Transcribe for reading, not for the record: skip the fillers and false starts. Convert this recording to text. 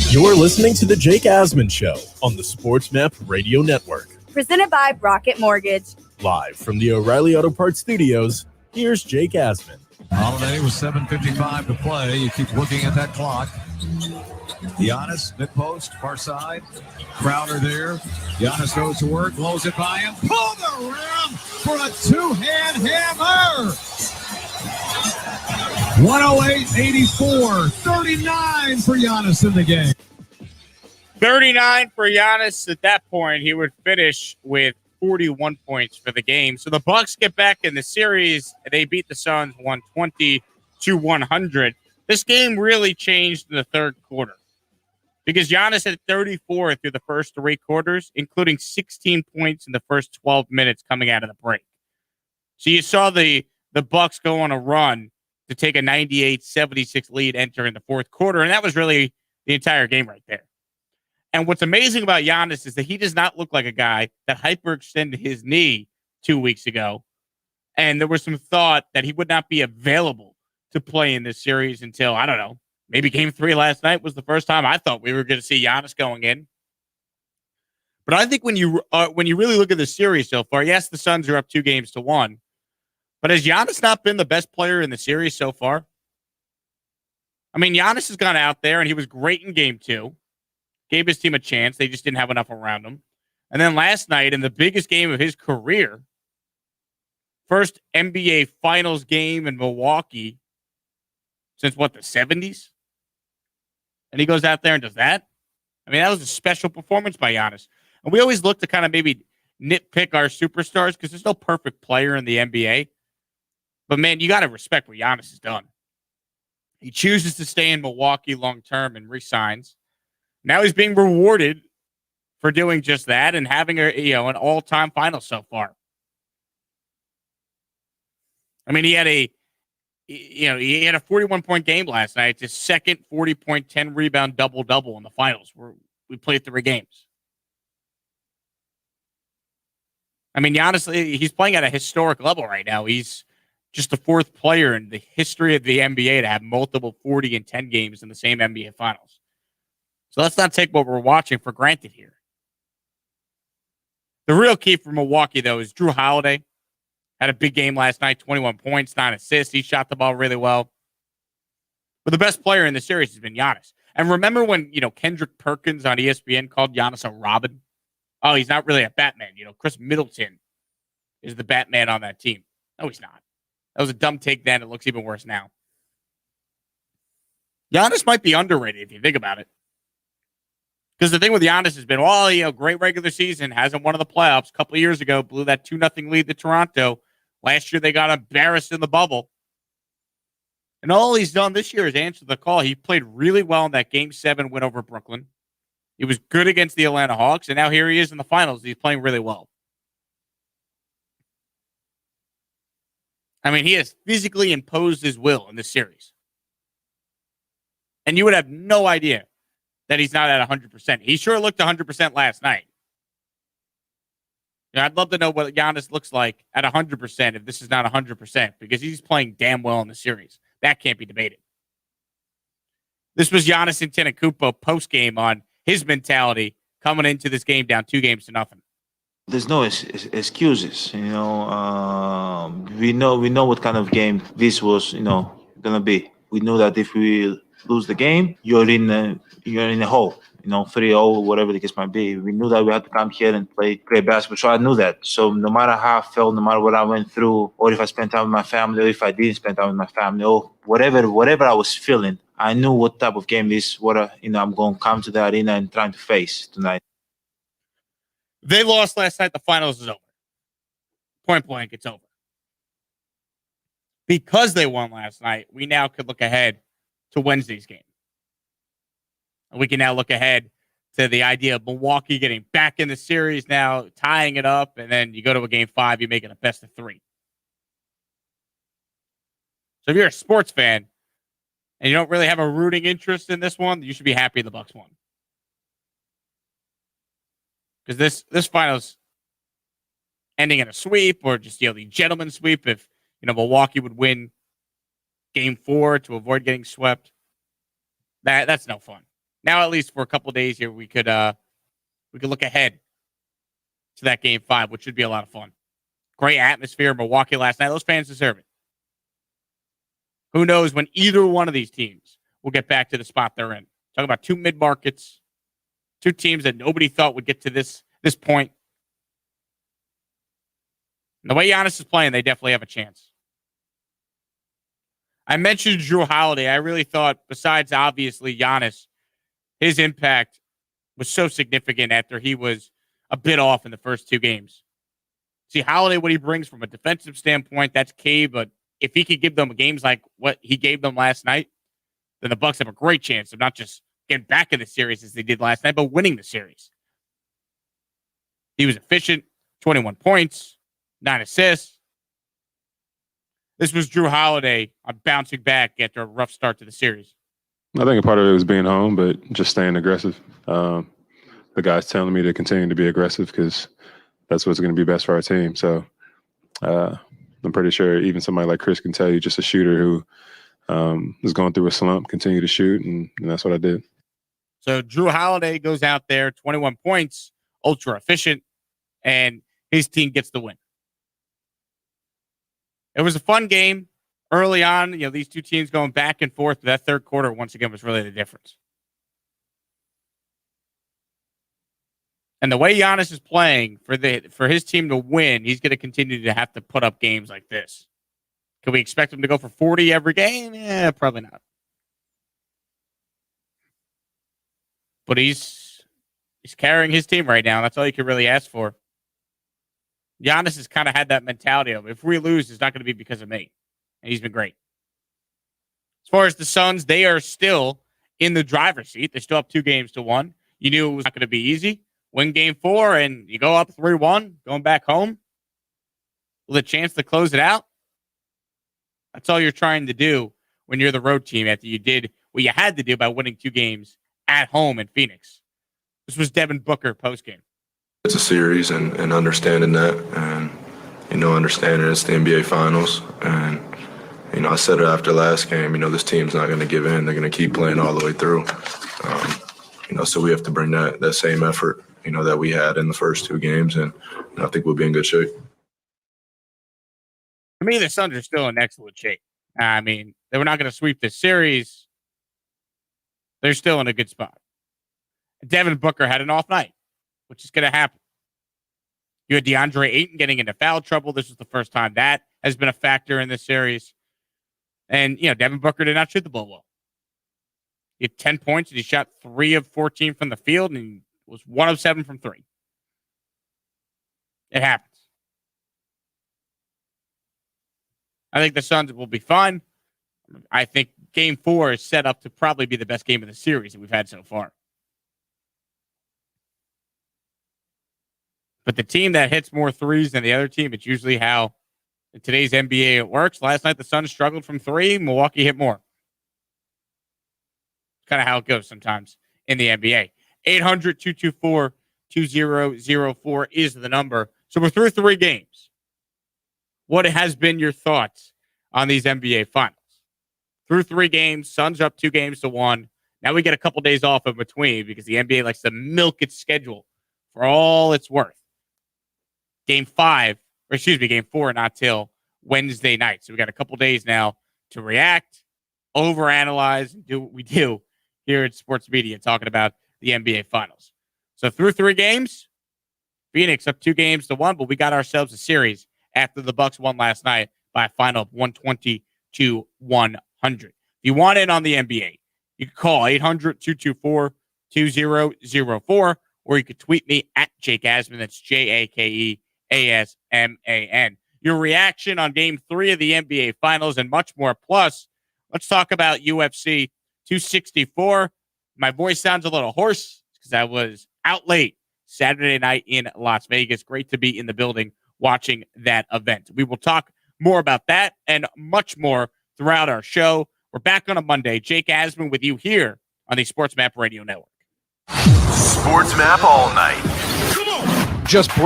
You're listening to the Jake Asman Show on the SportsMap Radio Network. Presented by Rocket Mortgage. Live from the O'Reilly Auto Parts Studios, here's Jake Asman. Holiday with 7:55 to play. You keep looking at that clock. Giannis, mid-post, far side. Crowder there. Giannis goes to work, blows it by him. Pull the rim for a two-hand hammer. 108-84. 39 for Giannis in the game. 39 for Giannis. At that point, he would finish with 41 points for the game. So the Bucks get back in the series. They beat the Suns 120-100. This game really changed in the third quarter because Giannis had 34 through the first three quarters, including 16 points in the first 12 minutes coming out of the break. So you saw the Bucks go on a run to take a 98-76 lead entering the fourth quarter, and that was really the entire game right there. And what's amazing about Giannis is that he does not look like a guy that hyperextended his knee 2 weeks ago. And there was some thought that he would not be available to play in this series until, I don't know, maybe game 3 last night was the first time I thought we were going to see Giannis going in. But I think when you really look at the series so far, yes, the Suns are up 2-1. But has Giannis not been the best player in the series so far? I mean, Giannis has gone out there and he was great in game 2. Gave his team a chance. They just didn't have enough around him. And then last night, in the biggest game of his career, first NBA Finals game in Milwaukee since, the 70s? And he goes out there and does that? I mean, that was a special performance by Giannis. And we always look to kind of maybe nitpick our superstars because there's no perfect player in the NBA. But, man, you got to respect what Giannis has done. He chooses to stay in Milwaukee long-term and resigns. Now he's being rewarded for doing just that and having an all-time final so far. I mean, he had a 41-point game last night. It's his second 40-point, 10-rebound double-double in the finals. We played 3 games. I mean, honestly, he's playing at a historic level right now. He's just the 4th player in the history of the NBA to have multiple 40 and 10 games in the same NBA finals. So let's not take what we're watching for granted here. The real key for Milwaukee, though, is Drew Holiday. Had a big game last night, 21 points, 9 assists. He shot the ball really well. But the best player in the series has been Giannis. And remember when, Kendrick Perkins on ESPN called Giannis a Robin? Oh, he's not really a Batman. Chris Middleton is the Batman on that team. No, he's not. That was a dumb take then. It looks even worse now. Giannis might be underrated if you think about it. Because the thing with Giannis has been, great regular season, hasn't won in the playoffs. A couple of years ago, blew that 2-0 lead to Toronto. Last year, they got embarrassed in the bubble. And all he's done this year is answer the call. He played really well in that Game 7 win over Brooklyn. He was good against the Atlanta Hawks, and now here he is in the finals. He's playing really well. I mean, he has physically imposed his will in this series. And you would have no idea that he's not at 100%. He sure looked 100% last night. I'd love to know what Giannis looks like at 100% if this is not 100%, because he's playing damn well in the series. That can't be debated. This was Giannis Antetokounmpo post-game on his mentality coming into this game down 2-0. There's no excuses, we know what kind of game this was, gonna be. We know that if we lose the game, you're in a hole, 3-0, whatever the case might be. We knew that we had to come here and play great basketball, so I knew that. So no matter how I felt, no matter what I went through, or if I spent time with my family, or if I didn't spend time with my family, or whatever I was feeling, I knew what type of game this, I'm going to come to the arena and trying to face tonight. They lost last night. The finals is over. Point blank, it's over. Because they won last night, we now could look ahead to Wednesday's game. And we can now look ahead to the idea of Milwaukee getting back in the series now, tying it up, and then you go to a game 5, you make it a best of 3. So if you're a sports fan and you don't really have a rooting interest in this one, you should be happy the Bucks won. Because this finals ending in a sweep or just the gentleman's sweep if Milwaukee would win game 4 to avoid getting swept. That's no fun. Now, at least for a couple of days here, we could look ahead to that game 5, which should be a lot of fun. Great atmosphere in Milwaukee last night. Those fans deserve it. Who knows when either one of these teams will get back to the spot they're in. Talking about 2 mid-markets, 2 teams that nobody thought would get to this point. And the way Giannis is playing, they definitely have a chance. I mentioned Drew Holiday. I really thought, besides obviously Giannis, his impact was so significant after he was a bit off in the first 2 games. See, Holiday, what he brings from a defensive standpoint, that's key. But if he could give them games like what he gave them last night, then the Bucks have a great chance of not just getting back in the series as they did last night, but winning the series. He was efficient, 21 points, 9 assists. This was Drew Holiday on bouncing back after a rough start to the series. I think a part of it was being home, but just staying aggressive. The guys telling me to continue to be aggressive because that's what's going to be best for our team. So I'm pretty sure even somebody like Chris can tell you, just a shooter who is going through a slump, continue to shoot, and that's what I did. So Drew Holiday goes out there, 21 points, ultra efficient, and his team gets the win. It was a fun game early on. These 2 teams going back and forth. But that third quarter, once again, was really the difference. And the way Giannis is playing for his team to win, he's going to continue to have to put up games like this. Can we expect him to go for 40 every game? Yeah, probably not. But he's carrying his team right now. That's all you can really ask for. Giannis has kind of had that mentality of, if we lose, it's not going to be because of me. And he's been great. As far as the Suns, they are still in the driver's seat. They still have 2 games to 1. You knew it was not going to be easy. Win game 4, and you go up 3-1, going back home with a chance to close it out. That's all you're trying to do when you're the road team after you did what you had to do by winning 2 games at home in Phoenix. This was Devin Booker postgame. It's a series and understanding that and, understanding it's the NBA Finals. And, I said it after last game, this team's not going to give in. They're going to keep playing all the way through. So we have to bring that same effort, that we had in the first 2 games. And I think we'll be in good shape. For me, the Suns are still in excellent shape. I mean, they were not going to sweep this series. They're still in a good spot. Devin Booker had an off night, which is going to happen. You had DeAndre Ayton getting into foul trouble. This was the first time that has been a factor in this series. And, Devin Booker did not shoot the ball well. He had 10 points, and he shot 3 of 14 from the field, and he was 1 of 7 from 3. It happens. I think the Suns will be fine. I think Game 4 is set up to probably be the best game of the series that we've had so far. But the team that hits more threes than the other team, it's usually how in today's NBA it works. Last night, the Suns struggled from 3. Milwaukee hit more. Kind of how it goes sometimes in the NBA. 800-224-2004 is the number. So we're through 3 games. What has been your thoughts on these NBA Finals? Through 3 games, Suns are up 2 games to 1. Now we get a couple days off in between because the NBA likes to milk its schedule for all it's worth. Game 4, not till Wednesday night. So we got a couple days now to react, overanalyze, and do what we do here at Sports Media, talking about the NBA Finals. So through 3 games, Phoenix up 2 games to 1, but we got ourselves a series after the Bucks won last night by a final of 120-100. If you want in on the NBA, you can call 800-224-2004, or you could tweet me at Jake Asman. That's JakeAsman. Your reaction on Game 3 of the NBA Finals and much more. Plus, let's talk about UFC 264. My voice sounds a little hoarse because I was out late Saturday night in Las Vegas. Great to be in the building watching that event. We will talk more about that and much more throughout our show. We're back on a Monday. Jake Asman with you here on the Sports Map Radio Network. Sports Map all night. Just break.